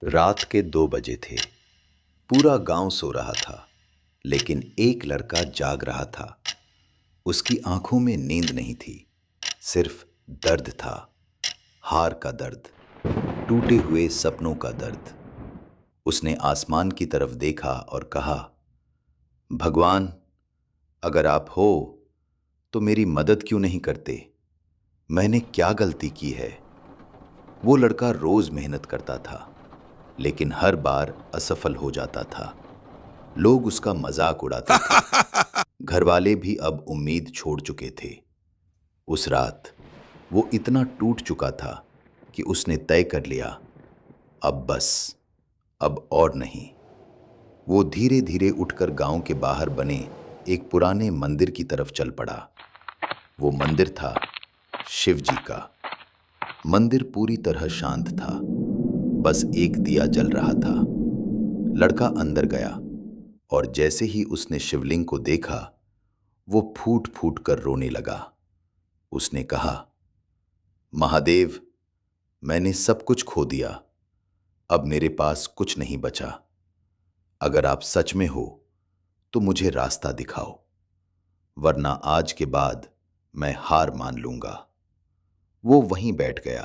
रात के 2 बजे थे। पूरा गांव सो रहा था, लेकिन एक लड़का जाग रहा था। उसकी आंखों में नींद नहीं थी, सिर्फ दर्द था। हार का दर्द, टूटे हुए सपनों का दर्द। उसने आसमान की तरफ देखा और कहा, भगवान, अगर आप हो तो मेरी मदद क्यों नहीं करते? मैंने क्या गलती की है? वो लड़का रोज मेहनत करता था, लेकिन हर बार असफल हो जाता था। लोग उसका मजाक उड़ाते थे। घरवाले भी अब उम्मीद छोड़ चुके थे। उस रात वो इतना टूट चुका था कि उसने तय कर लिया, अब बस, अब और नहीं। वो धीरे धीरे उठकर गांव के बाहर बने एक पुराने मंदिर की तरफ चल पड़ा। वो मंदिर था शिव जी का। मंदिर पूरी तरह शांत था, बस एक दिया जल रहा था। लड़का अंदर गया और जैसे ही उसने शिवलिंग को देखा, वो फूट फूट कर रोने लगा। उसने कहा, महादेव, मैंने सब कुछ खो दिया। अब मेरे पास कुछ नहीं बचा। अगर आप सच में हो तो मुझे रास्ता दिखाओ, वरना आज के बाद मैं हार मान लूंगा। वो वहीं बैठ गया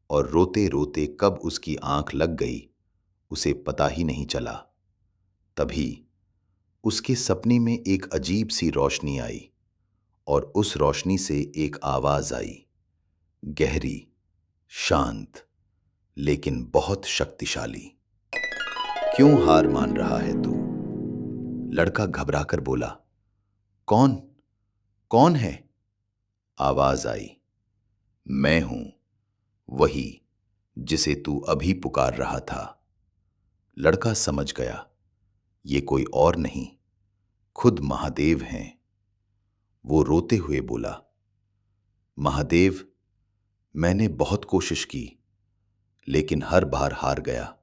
और रोते रोते कब उसकी आंख लग गई उसे पता ही नहीं चला। तभी उसके सपने में एक अजीब सी रोशनी आई और उस रोशनी से एक आवाज आई, गहरी, शांत, लेकिन बहुत शक्तिशाली। क्यों हार मान रहा है तू? लड़का घबराकर बोला, कौन? कौन है? आवाज आई, मैं हूं, वही जिसे तू अभी पुकार रहा था। लड़का समझ गया, ये कोई और नहीं, खुद महादेव हैं। वो रोते हुए बोला, महादेव, मैंने बहुत कोशिश की, लेकिन हर बार हार गया।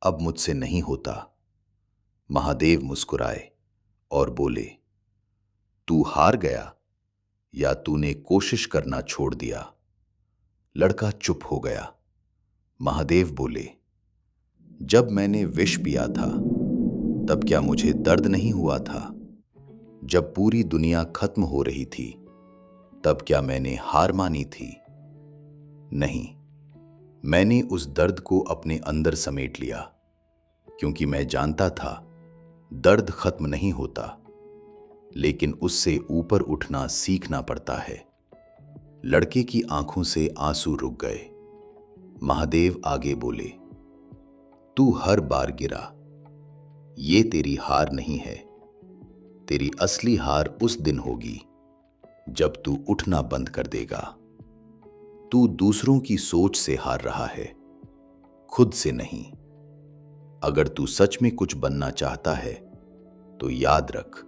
अब मुझसे नहीं होता। महादेव मुस्कुराए और बोले, तू हार गया या तूने कोशिश करना छोड़ दिया? लड़का चुप हो गया। महादेव बोले, जब मैंने विष पिया था तब क्या मुझे दर्द नहीं हुआ था? जब पूरी दुनिया खत्म हो रही थी तब क्या मैंने हार मानी थी? नहीं, मैंने उस दर्द को अपने अंदर समेट लिया, क्योंकि मैं जानता था दर्द खत्म नहीं होता, लेकिन उससे ऊपर उठना सीखना पड़ता है। लड़के की आंखों से आंसू रुक गए। महादेव आगे बोले, तू हर बार गिरा, ये तेरी हार नहीं है। तेरी असली हार उस दिन होगी जब तू उठना बंद कर देगा। तू दूसरों की सोच से हार रहा है, खुद से नहीं। अगर तू सच में कुछ बनना चाहता है तो याद रख,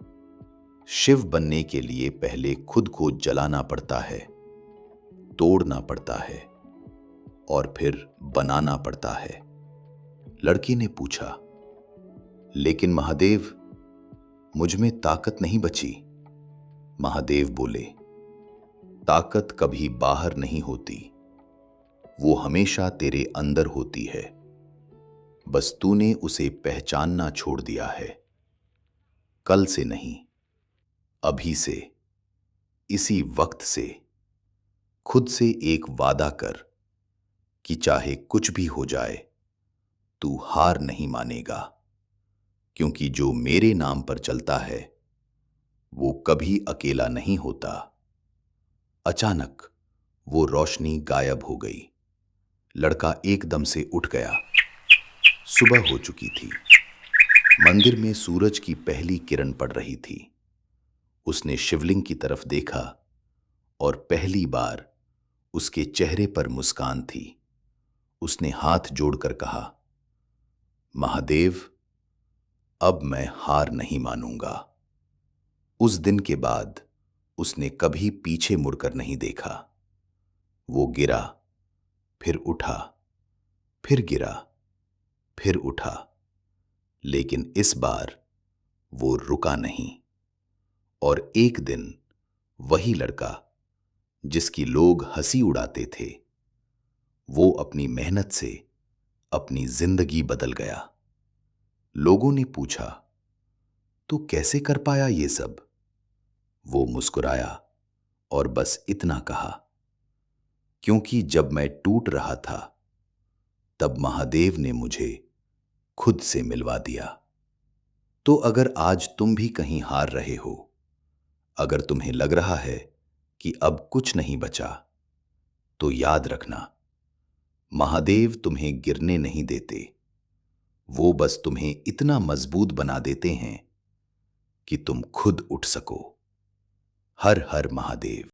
शिव बनने के लिए पहले खुद को जलाना पड़ता है, तोड़ना पड़ता है और फिर बनाना पड़ता है। लड़की ने पूछा, लेकिन महादेव, मुझ में ताकत नहीं बची। महादेव बोले, ताकत कभी बाहर नहीं होती, वो हमेशा तेरे अंदर होती है। बस तूने उसे पहचानना छोड़ दिया है। कल से नहीं, अभी से, इसी वक्त से खुद से एक वादा कर कि चाहे कुछ भी हो जाए, तू हार नहीं मानेगा, क्योंकि जो मेरे नाम पर चलता है वो कभी अकेला नहीं होता। अचानक वो रोशनी गायब हो गई। लड़का एकदम से उठ गया। सुबह हो चुकी थी। मंदिर में सूरज की पहली किरण पड़ रही थी। उसने शिवलिंग की तरफ देखा और पहली बार उसके चेहरे पर मुस्कान थी। उसने हाथ जोड़कर कहा, महादेव, अब मैं हार नहीं मानूंगा। उस दिन के बाद उसने कभी पीछे मुड़कर नहीं देखा। वो गिरा, फिर उठा, फिर गिरा, फिर उठा, लेकिन इस बार वो रुका नहीं। और एक दिन वही लड़का जिसकी लोग हंसी उड़ाते थे, वो अपनी मेहनत से अपनी जिंदगी बदल गया। लोगों ने पूछा, तू कैसे कर पाया ये सब? वो मुस्कुराया और बस इतना कहा, क्योंकि जब मैं टूट रहा था तब महादेव ने मुझे खुद से मिलवा दिया। तो अगर आज तुम भी कहीं हार रहे हो, अगर तुम्हें लग रहा है कि अब कुछ नहीं बचा, तो याद रखना, महादेव तुम्हें गिरने नहीं देते। वो बस तुम्हें इतना मजबूत बना देते हैं कि तुम खुद उठ सको। हर हर महादेव।